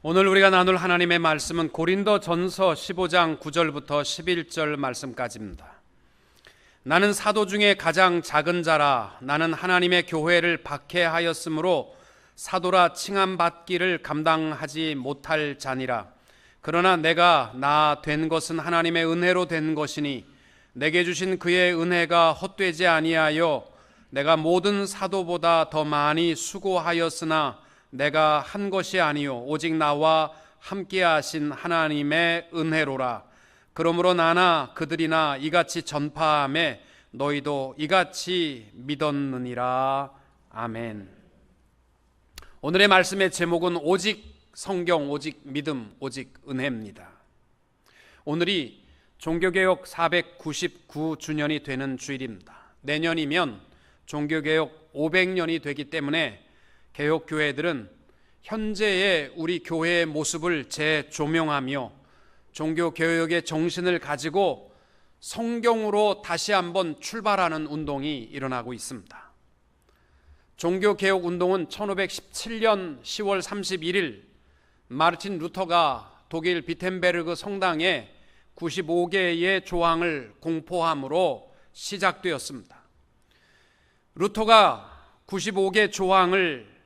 오늘 우리가 나눌 하나님의 말씀은 고린도전서 15장 9절부터 11절 말씀까지입니다. 나는 사도 중에 가장 작은 자라. 나는 하나님의 교회를 박해하였으므로 사도라 칭함받기를 감당하지 못할 자니라. 그러나 내가 나 된 것은 하나님의 은혜로 된 것이니 내게 주신 그의 은혜가 헛되지 아니하여 내가 모든 사도보다 더 많이 수고하였으나 내가 한 것이 아니요 오직 나와 함께 하신 하나님의 은혜로라. 그러므로 나나 그들이나 이같이 전파하매 너희도 이같이 믿었느니라. 아멘. 오늘의 말씀의 제목은 오직 성경, 오직 믿음, 오직 은혜입니다. 오늘이 종교개혁 499주년이 되는 주일입니다. 내년이면 종교개혁 500년이 되기 때문에 개혁교회들은 현재의 우리 교회의 모습을 재조명하며 종교개혁의 정신을 가지고 성경으로 다시 한번 출발하는 운동이 일어나고 있습니다. 종교개혁 운동은 1517년 10월 31일 마르틴 루터가 독일 비텐베르그 성당에 95개의 조항을 공포함으로 시작되었습니다. 루터가 95개 조항을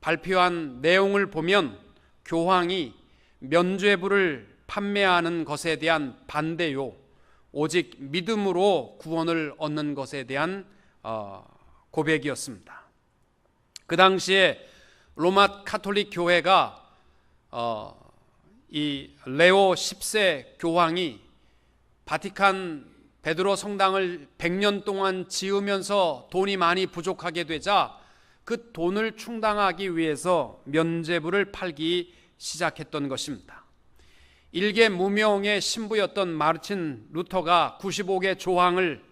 발표한 내용을 보면 교황이 면죄부를 판매하는 것에 대한 반대요, 오직 믿음으로 구원을 얻는 것에 대한 고백이었습니다. 그 당시에 로마 카톨릭 교회가 이 레오 10세 교황이 바티칸 베드로 성당을 100년 동안 지으면서 돈이 많이 부족하게 되자 그 돈을 충당하기 위해서 면죄부를 팔기 시작했던 것입니다. 일개 무명의 신부였던 마르틴 루터가 95개 조항을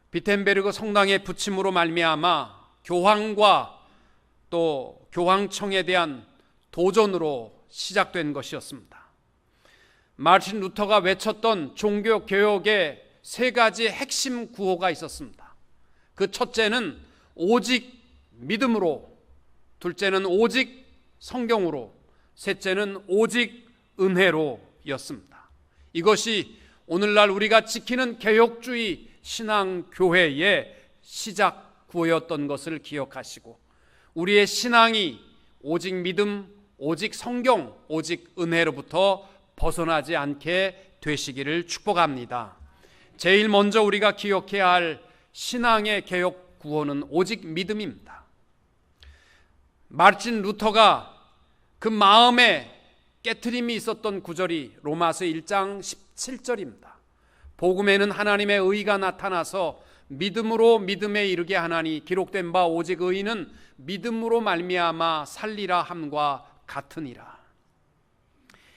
비텐베르그 성당에 붙임으로 말미암아 교황과 또 교황청에 대한 도전으로 시작된 것이었습니다. 마르틴 루터가 외쳤던 종교개혁의 세 가지 핵심 구호가 있었습니다. 그 첫째는 오직 믿음으로, 둘째는 오직 성경으로, 셋째는 오직 은혜로 였습니다. 이것이 오늘날 우리가 지키는 개혁주의 신앙교회의 시작 구호였던 것을 기억하시고 우리의 신앙이 오직 믿음, 오직 성경, 오직 은혜로부터 벗어나지 않게 되시기를 축복합니다. 제일 먼저 우리가 기억해야 할 신앙의 개혁 구호는 오직 믿음입니다. 마르틴 루터가 그 마음에 깨트림이 있었던 구절이 로마서 1장 17절입니다. 복음에는 하나님의 의가 나타나서 믿음으로 믿음에 이르게 하나니 기록된 바 오직 의인은 믿음으로 말미암아 살리라 함과 같으니라.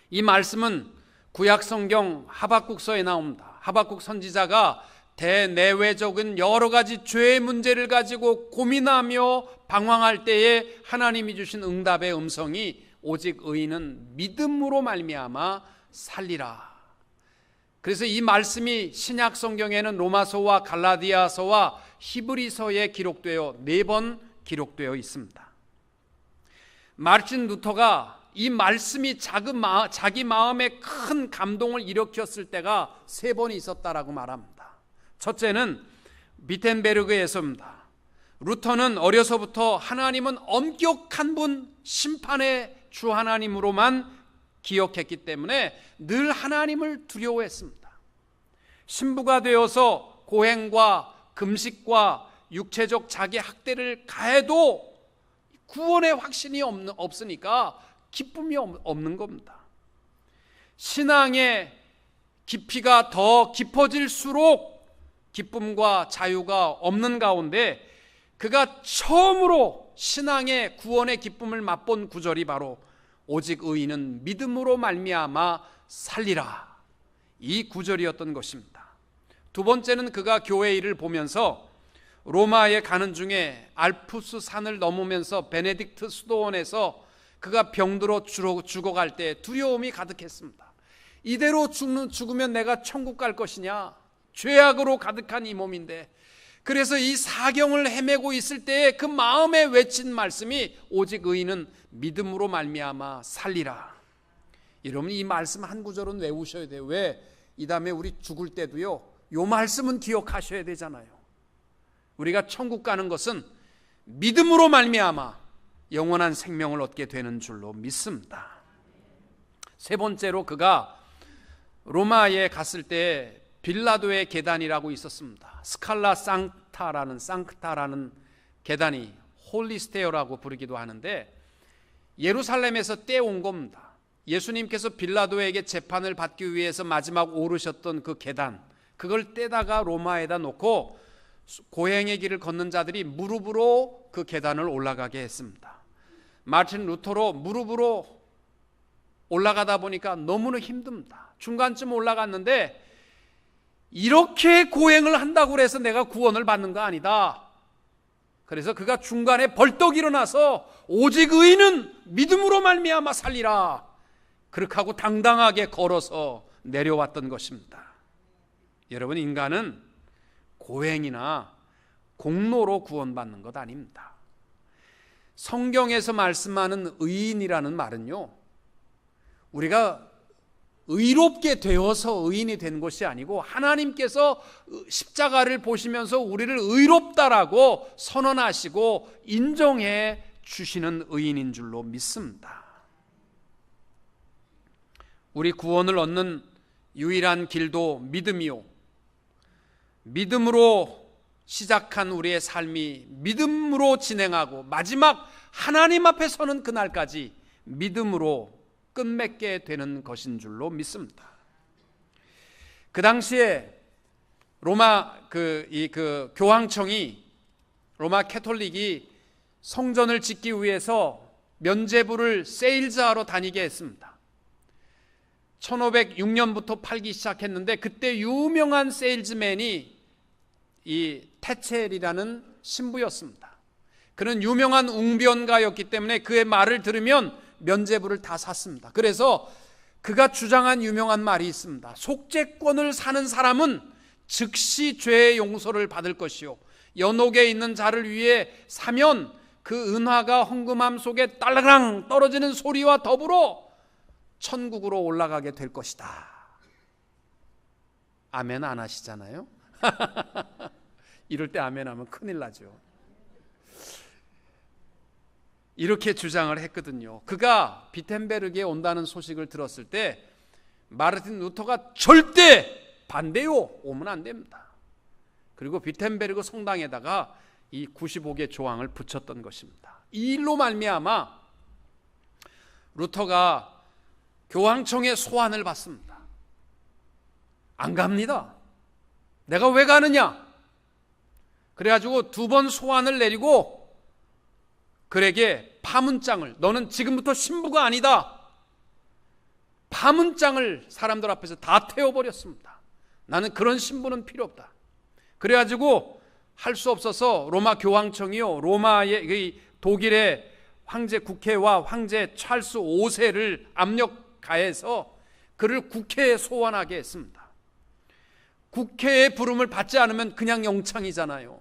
이 말씀은 구약 성경 하박국서에 나옵니다. 하박국 선지자가 대내외적인 여러 가지 죄의 문제를 가지고 고민하며 방황할 때에 하나님이 주신 응답의 음성이 오직 의인은 믿음으로 말미암아 살리라. 그래서 이 말씀이 신약 성경에는 로마서와 갈라디아서와 히브리서에 기록되어 4번 기록되어 있습니다. 마르틴 루터가 이 말씀이 자기 마음에 큰 감동을 일으켰을 때가 3번이 있었다라고 말합니다. 첫째는 비텐베르그에서입니다. 루터는 어려서부터 하나님은 엄격한 분, 심판의 주 하나님으로만 기억했기 때문에 늘 하나님을 두려워했습니다. 신부가 되어서 고행과 금식과 육체적 자기 학대를 가해도 구원의 확신이 없으니까 기쁨이 없는 겁니다. 신앙의 깊이가 더 깊어질수록 기쁨과 자유가 없는 가운데 그가 처음으로 신앙의 구원의 기쁨을 맛본 구절이 바로 오직 의인은 믿음으로 말미암아 살리라, 이 구절이었던 것입니다. 두 번째는 그가 교회 일을 보면서 로마에 가는 중에 알프스 산을 넘으면서 베네딕트 수도원에서 그가 병들어 죽어갈 때 두려움이 가득했습니다. 이대로 죽으면 내가 천국 갈 것이냐, 죄악으로 가득한 이 몸인데 그래서 이 사경을 헤매고 있을 때에 그 마음에 외친 말씀이 오직 의인은 믿음으로 말미암아 살리라. 여러분 이 말씀 한 구절은 외우셔야 돼요. 왜? 이 다음에 우리 죽을 때도요, 이 말씀은 기억하셔야 되잖아요. 우리가 천국 가는 것은 믿음으로 말미암아 영원한 생명을 얻게 되는 줄로 믿습니다. 세 번째로 그가 로마에 갔을 때 빌라도의 계단이라고 있었습니다. 스칼라 상크타라는 계단이 홀리스테어라고 부르기도 하는데 예루살렘에서 떼온 겁니다. 예수님께서 빌라도에게 재판을 받기 위해서 마지막 오르셨던 그 계단, 그걸 떼다가 로마에다 놓고 고행의 길을 걷는 자들이 무릎으로 그 계단을 올라가게 했습니다. 마틴 루터로 무릎으로 올라가다 보니까 너무나 힘듭니다. 중간쯤 올라갔는데 이렇게 고행을 한다고 해서 내가 구원을 받는 거 아니다. 그래서 그가 중간에 벌떡 일어나서 오직 의인은 믿음으로 말미암아 살리라, 그렇게 하고 당당하게 걸어서 내려왔던 것입니다. 여러분, 인간은 고행이나 공로로 구원받는 것 아닙니다. 성경에서 말씀하는 의인이라는 말은요, 우리가 의롭게 되어서 의인이 된 것이 아니고 하나님께서 십자가를 보시면서 우리를 의롭다라고 선언하시고 인정해 주시는 의인인 줄로 믿습니다. 우리 구원을 얻는 유일한 길도 믿음이요, 믿음으로 시작한 우리의 삶이 믿음으로 진행하고 마지막 하나님 앞에 서는 그날까지 믿음으로 끝맺게 되는 것인 줄로 믿습니다. 그 당시에 로마 교황청이, 로마 캐톨릭이 성전을 짓기 위해서 면죄부를 세일즈하러 다니게 했습니다. 1506년부터 팔기 시작했는데 그때 유명한 세일즈맨이 이 테첼이라는 신부였습니다. 그는 유명한 웅변가였기 때문에 그의 말을 들으면 면죄부를 다 샀습니다. 그래서 그가 주장한 유명한 말이 있습니다. 속죄권을 사는 사람은 즉시 죄의 용서를 받을 것이요, 연옥에 있는 자를 위해 사면 그 은화가 헌금함 속에 딸랑 떨어지는 소리와 더불어 천국으로 올라가게 될 것이다. 아멘 안 하시잖아요. 이럴 때 아멘 하면 큰일 나죠. 이렇게 주장을 했거든요. 그가 비텐베르크에 온다는 소식을 들었을 때 마르틴 루터가 절대 반대요, 오면 안 됩니다. 그리고 비텐베르크 성당에다가 이 95개 조항을 붙였던 것입니다. 이 일로 말미암아 루터가 교황청의 소환을 받습니다. 안 갑니다. 내가 왜 가느냐? 그래가지고 2번 소환을 내리고 그에게 파문장을, 너는 지금부터 신부가 아니다, 파문장을 사람들 앞에서 다 태워버렸습니다. 나는 그런 신부는 필요 없다. 그래가지고 할 수 없어서 로마 교황청이요, 로마의 독일의 황제 국회와 황제 찰스 5세를 압력 가해서 그를 국회에 소환하게 했습니다. 국회의 부름을 받지 않으면 그냥 영창이잖아요.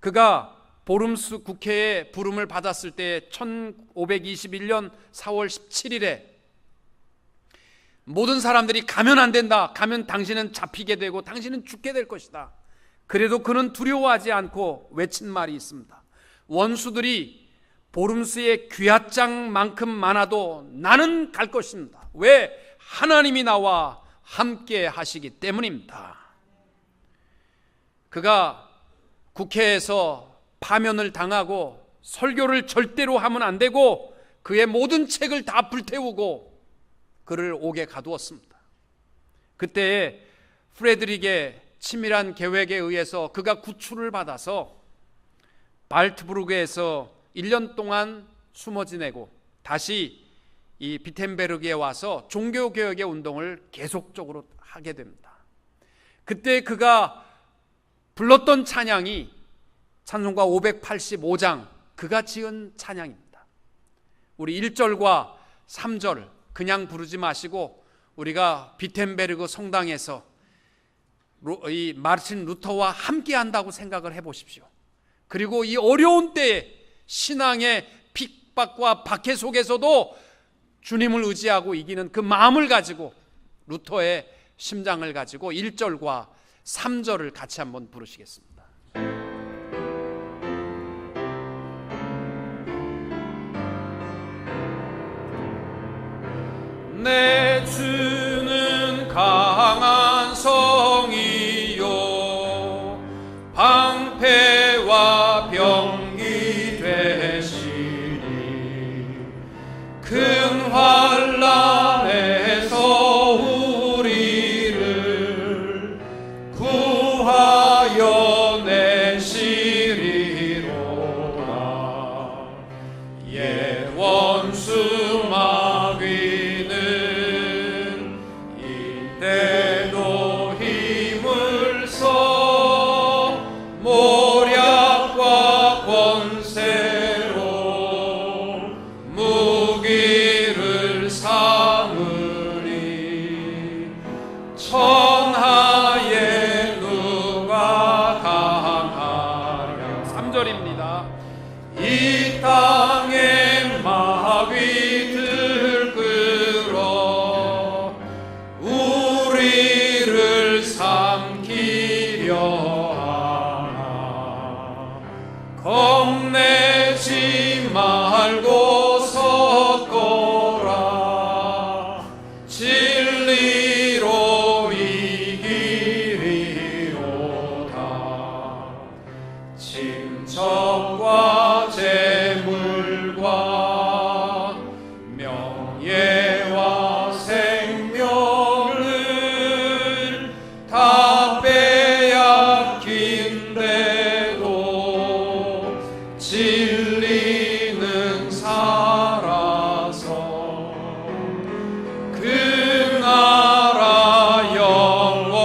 그가 보름스 국회에 부름을 받았을 때 1521년 4월 17일에 모든 사람들이 가면 안 된다, 가면 당신은 잡히게 되고 당신은 죽게 될 것이다. 그래도 그는 두려워하지 않고 외친 말이 있습니다. 원수들이 보름스의 귀앗장만큼 많아도 나는 갈 것입니다. 왜? 하나님이 나와 함께 하시기 때문입니다. 그가 국회에서 파면을 당하고 설교를 절대로 하면 안 되고 그의 모든 책을 다 불태우고 그를 옥에 가두었습니다. 그때 프레드릭의 치밀한 계획에 의해서 그가 구출을 받아서 발트부르크에서 1년 동안 숨어 지내고 다시 이 비텐베르크에 와서 종교개혁의 운동을 계속적으로 하게 됩니다. 그때 그가 불렀던 찬양이 찬송가 585장, 그가 지은 찬양입니다. 우리 1절과 3절 그냥 부르지 마시고 우리가 비텐베르크 성당에서 이 마르틴 루터와 함께 한다고 생각을 해보십시오. 그리고 이 어려운 때에 신앙의 핍박과 박해 속에서도 주님을 의지하고 이기는 그 마음을 가지고 루터의 심장을 가지고 1절과 3절을 같이 한번 부르시겠습니다. 내 주는 강한 성이요 방패와 병기 되시니 큰 환난에서 우리를 구하여 내시리로다. 예 원수 마귀는 이때도 힘을 써 모략과 권세로 무기를 삼으리. 천하에 누가 강하랴. 3절입니다. 이 땅에 마귀들 끌어 우리를 삼키려 하나. 겁내지 말고 섰거라. 진리로 이기리로다. 친척과 재물과 명예와 생명을 다 빼앗긴데도 진리는 살아서 그 나라 영원하리라.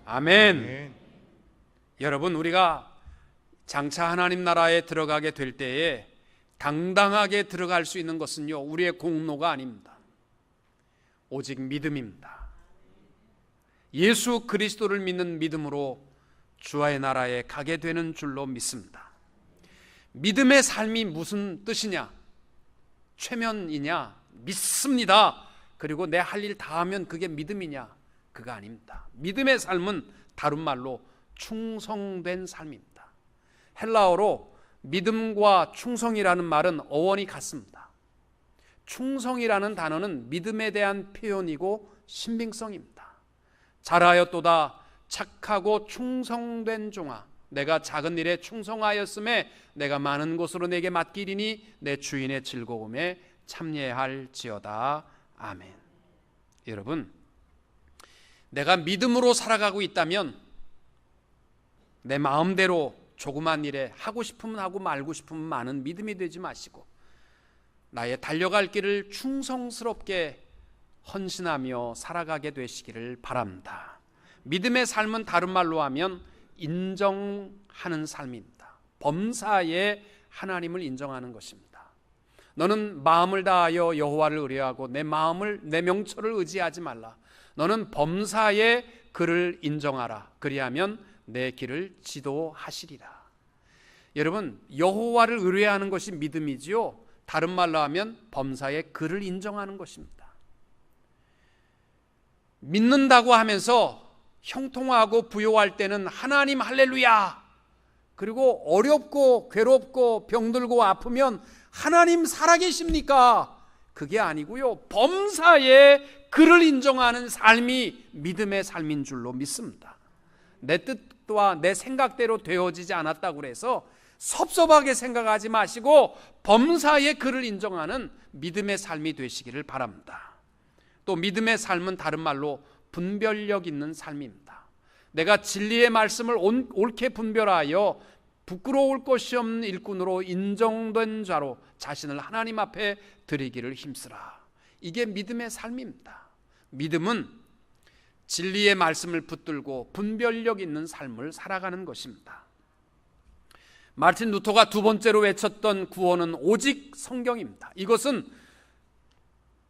아멘. 여러분, 우리가 장차 하나님 나라에 들어가게 될 때에 당당하게 들어갈 수 있는 것은요, 우리의 공로가 아닙니다. 오직 믿음입니다. 예수 그리스도를 믿는 믿음으로 주의 나라에 가게 되는 줄로 믿습니다. 믿음의 삶이 무슨 뜻이냐? 최면이냐? 믿습니다. 그리고 내 할 일 다 하면 그게 믿음이냐? 그거 아닙니다. 믿음의 삶은 다른 말로 충성된 삶입니다. 헬라어로 믿음과 충성이라는 말은 어원이 같습니다. 충성이라는 단어는 믿음에 대한 표현이고 신빙성입니다. 잘하였도다 착하고 충성된 종아, 내가 작은 일에 충성하였음에 내가 많은 것으로 내게 맡기리니 내 주인의 즐거움에 참여할지어다. 아멘. 여러분, 내가 믿음으로 살아가고 있다면 내 마음대로 조그만 일에 하고 싶으면 하고 말고 싶으면 마는 믿음이 되지 마시고 나의 달려갈 길을 충성스럽게 헌신하며 살아가게 되시기를 바랍니다. 믿음의 삶은 다른 말로 하면 인정하는 삶입니다. 범사에 하나님을 인정하는 것입니다. 너는 마음을 다하여 여호와를 의뢰하고 내 마음을, 내 명철을 의지하지 말라. 너는 범사에 그를 인정하라. 그리하면 내 길을 지도하시리라. 여러분, 여호와를 의뢰하는 것이 믿음이지요. 다른 말로 하면 범사에 그를 인정하는 것입니다. 믿는다고 하면서 형통하고 부요할 때는 하나님 할렐루야, 그리고 어렵고 괴롭고 병들고 아프면 하나님 살아계십니까? 그게 아니고요, 범사에 그를 인정하는 삶이 믿음의 삶인 줄로 믿습니다. 내 뜻과 내 생각대로 되어지지 않았다고 해서 섭섭하게 생각하지 마시고 범사에 그를 인정하는 믿음의 삶이 되시기를 바랍니다. 또 믿음의 삶은 다른 말로 분별력 있는 삶입니다. 내가 진리의 말씀을 옳게 분별하여 부끄러울 것이 없는 일꾼으로 인정된 자로 자신을 하나님 앞에 드리기를 힘쓰라. 이게 믿음의 삶입니다. 믿음은 진리의 말씀을 붙들고 분별력 있는 삶을 살아가는 것입니다. 마르틴 루터가 두 번째로 외쳤던 구원은 오직 성경입니다. 이것은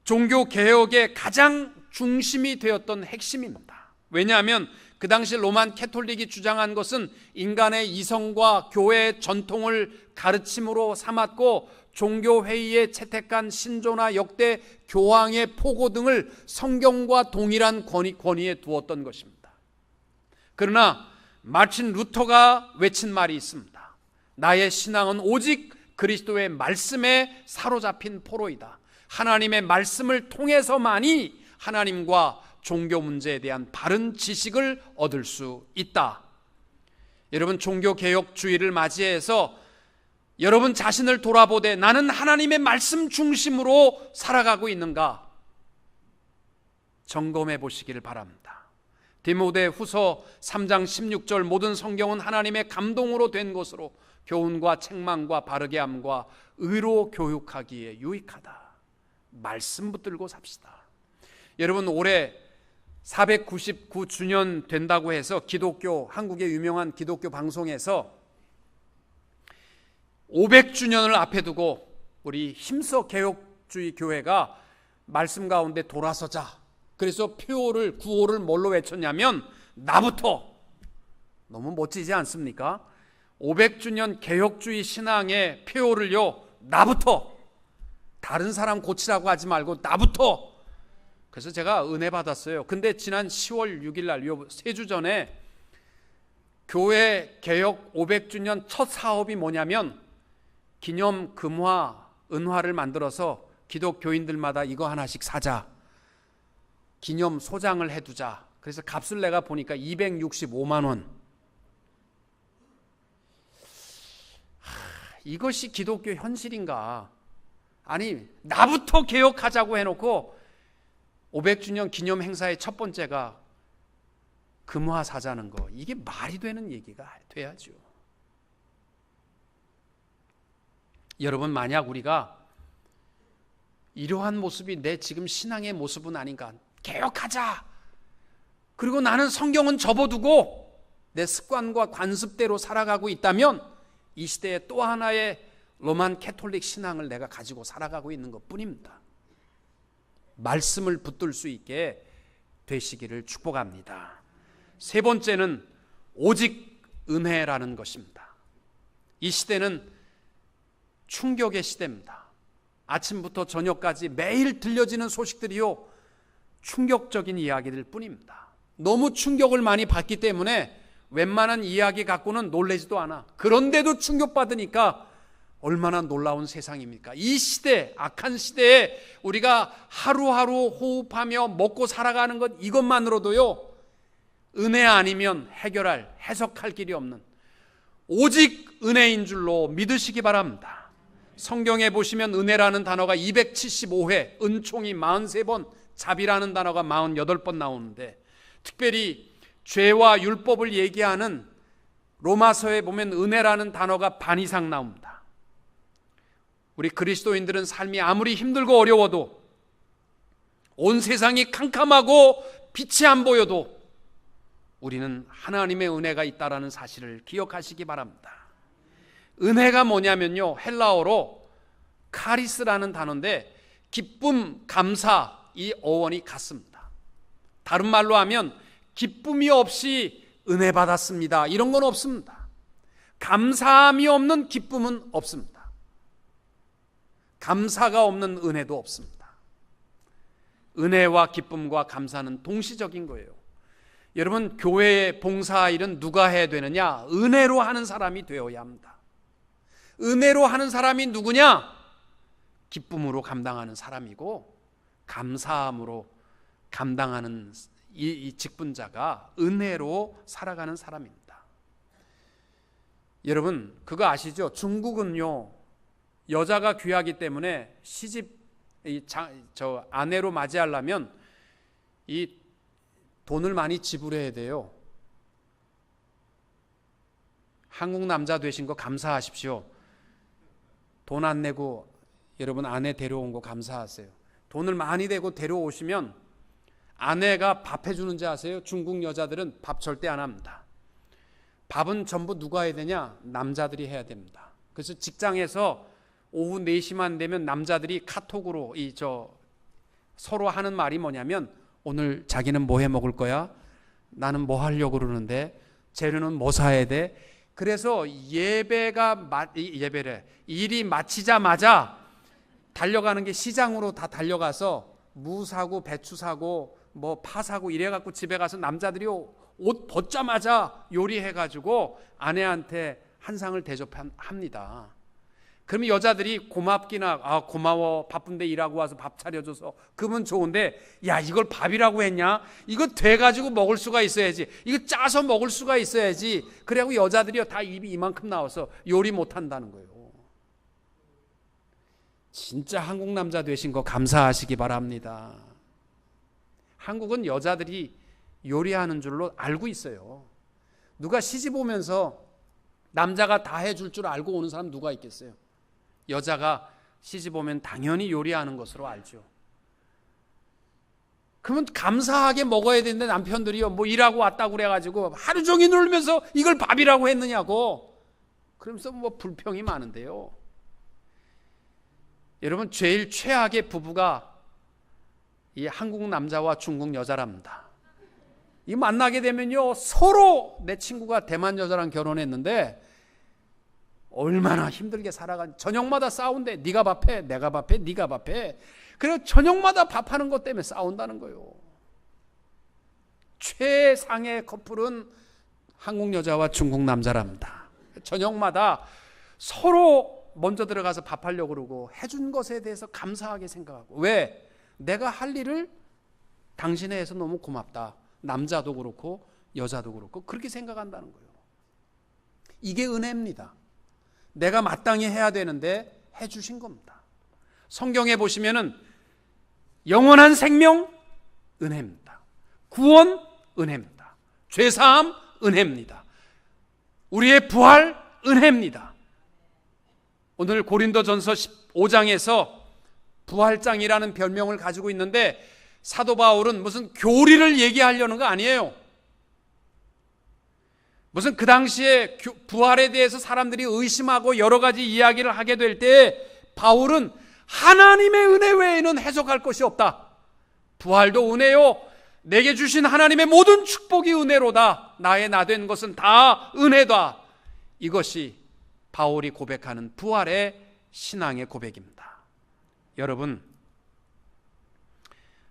종교 개혁의 가장 중심이 되었던 핵심입니다. 왜냐하면 그 당시 로만 캐톨릭이 주장한 것은 인간의 이성과 교회의 전통을 가르침으로 삼았고 종교회의에 채택한 신조나 역대 교황의 포고 등을 성경과 동일한 권위에 두었던 것입니다. 그러나 마틴 루터가 외친 말이 있습니다. 나의 신앙은 오직 그리스도의 말씀에 사로잡힌 포로이다. 하나님의 말씀을 통해서만이 하나님과 종교 문제에 대한 바른 지식을 얻을 수 있다. 여러분, 종교개혁주의를 맞이해서 여러분 자신을 돌아보되 나는 하나님의 말씀 중심으로 살아가고 있는가 점검해 보시기를 바랍니다. 디모데 후서 3장 16절 모든 성경은 하나님의 감동으로 된 것으로 교훈과 책망과 바르게 함과 의로 교육하기에 유익하다. 말씀 붙들고 삽시다. 여러분, 올해 499주년 된다고 해서 한국의 유명한 기독교 방송에서 500주년을 앞에 두고 우리 힘써 개혁주의 교회가 말씀 가운데 돌아서자. 그래서 구호를 뭘로 외쳤냐면 나부터. 너무 멋지지 않습니까? 500주년 개혁주의 신앙의 표어를요, 나부터. 다른 사람 고치라고 하지 말고 나부터. 그래서 제가 은혜 받았어요. 근데 지난 10월 6일 날 3주 전에 교회 개혁 500주년 첫 사업이 뭐냐면 기념 금화, 은화를 만들어서 기독교인들마다 이거 하나씩 사자. 기념 소장을 해두자. 그래서 값을 내가 보니까 265만 원. 이것이 기독교 현실인가? 아니, 나부터 개혁하자고 해놓고 500주년 기념 행사의 첫 번째가 금화 사자는 거. 이게 말이 되는 얘기가 돼야죠. 여러분, 만약 우리가 이러한 모습이 내 지금 신앙의 모습은 아닌가? 개혁하자. 그리고 나는 성경은 접어두고 내 습관과 관습대로 살아가고 있다면 이 시대에 또 하나의 로만 캐톨릭 신앙을 내가 가지고 살아가고 있는 것뿐입니다. 말씀을 붙들 수 있게 되시기를 축복합니다. 세 번째는 오직 은혜라는 것입니다. 이 시대는 충격의 시대입니다. 아침부터 저녁까지 매일 들려지는 소식들이요, 충격적인 이야기들 뿐입니다. 너무 충격을 많이 받기 때문에 웬만한 이야기 갖고는 놀라지도 않아. 그런데도 충격받으니까 얼마나 놀라운 세상입니까? 이 시대, 악한 시대에 우리가 하루하루 호흡하며 먹고 살아가는 것, 이것만으로도요, 은혜 아니면 해석할 길이 없는 오직 은혜인 줄로 믿으시기 바랍니다. 성경에 보시면 은혜라는 단어가 275회, 은총이 43번, 자비라는 단어가 48번 나오는데, 특별히 죄와 율법을 얘기하는 로마서에 보면 은혜라는 단어가 반 이상 나옵니다. 우리 그리스도인들은 삶이 아무리 힘들고 어려워도, 온 세상이 캄캄하고 빛이 안 보여도 우리는 하나님의 은혜가 있다라는 사실을 기억하시기 바랍니다. 은혜가 뭐냐면요, 헬라어로 카리스라는 단어인데 기쁨, 감사, 이 어원이 같습니다. 다른 말로 하면 기쁨이 없이 은혜 받았습니다, 이런 건 없습니다. 감사함이 없는 기쁨은 없습니다. 감사가 없는 은혜도 없습니다. 은혜와 기쁨과 감사는 동시적인 거예요. 여러분, 교회의 봉사일은 누가 해야 되느냐? 은혜로 하는 사람이 되어야 합니다. 은혜로 하는 사람이 누구냐? 기쁨으로 감당하는 사람이고, 감사함으로 감당하는 이 직분자가 은혜로 살아가는 사람입니다. 여러분, 그거 아시죠? 중국은요, 여자가 귀하기 때문에 아내로 맞이하려면 이 돈을 많이 지불해야 돼요. 한국 남자 되신 거 감사하십시오. 돈 안 내고 여러분 아내 데려온 거 감사하세요. 돈을 많이 내고 데려오시면 아내가 밥 해주는지 아세요? 중국 여자들은 밥 절대 안 합니다. 밥은 전부 누가 해야 되냐? 남자들이 해야 됩니다. 그래서 직장에서 오후 4시만 되면 남자들이 카톡으로 서로 하는 말이 뭐냐면 오늘 자기는 뭐 해 먹을 거야? 나는 뭐 하려고 그러는데 재료는 뭐 사야 돼? 그래서 일이 마치자마자 달려가는 게 시장으로 다 달려가서 무 사고 배추 사고 뭐 파 사고 이래갖고 집에 가서 남자들이 옷 벗자마자 요리해가지고 아내한테 한 상을 대접합니다. 그러면 여자들이 고맙기나 고마워 바쁜데 일하고 와서 밥 차려줘서 그러면 좋은데 야 이걸 밥이라고 했냐? 이거 돼가지고 먹을 수가 있어야지. 이거 짜서 먹을 수가 있어야지. 그래갖고 여자들이 다 입이 이만큼 나와서 요리 못한다는 거예요. 진짜 한국 남자 되신 거 감사하시기 바랍니다. 한국은 여자들이 요리하는 줄로 알고 있어요. 누가 시집 오면서 남자가 다 해줄 줄 알고 오는 사람 누가 있겠어요? 여자가 시집 오면 당연히 요리하는 것으로 알죠. 그러면 감사하게 먹어야 되는데 남편들이요 뭐 일하고 왔다고 그래가지고 하루 종일 놀면서 이걸 밥이라고 했느냐고 그러면서 뭐 불평이 많은데요. 여러분 제일 최악의 부부가 이 한국 남자와 중국 여자랍니다. 이 만나게 되면요 서로 내 친구가 대만 여자랑 결혼했는데 얼마나 힘들게 살아간 저녁마다 싸운대. 네가 밥해 내가 밥해 네가 밥해. 그래서 저녁마다 밥하는 것 때문에 싸운다는 거예요. 최상의 커플은 한국 여자와 중국 남자랍니다. 저녁마다 서로 먼저 들어가서 밥하려고 그러고 해준 것에 대해서 감사하게 생각하고 왜? 내가 할 일을 당신이 해서 너무 고맙다. 남자도 그렇고 여자도 그렇고 그렇게 생각한다는 거예요. 이게 은혜입니다. 내가 마땅히 해야 되는데 해주신 겁니다. 성경에 보시면은 영원한 생명 은혜입니다. 구원 은혜입니다. 죄사함 은혜입니다. 우리의 부활 은혜입니다. 오늘 고린도전서 15장에서 부활장이라는 별명을 가지고 있는데 사도 바울은 무슨 교리를 얘기하려는 거 아니에요. 무슨 그 당시에 부활에 대해서 사람들이 의심하고 여러 가지 이야기를 하게 될 때 바울은 하나님의 은혜 외에는 해석할 것이 없다. 부활도 은혜요. 내게 주신 하나님의 모든 축복이 은혜로다. 나의 나 된 것은 다 은혜다. 이것이 바울이 고백하는 부활의 신앙의 고백입니다. 여러분,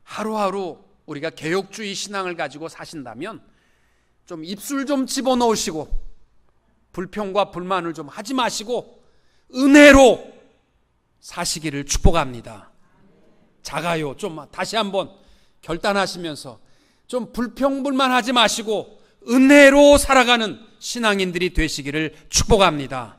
하루하루 우리가 개혁주의 신앙을 가지고 사신다면 좀 입술 좀 집어넣으시고 불평과 불만을 좀 하지 마시고 은혜로 사시기를 축복합니다. 작아요. 좀 다시 한번 결단하시면서 좀 불평불만하지 마시고 은혜로 살아가는 신앙인들이 되시기를 축복합니다.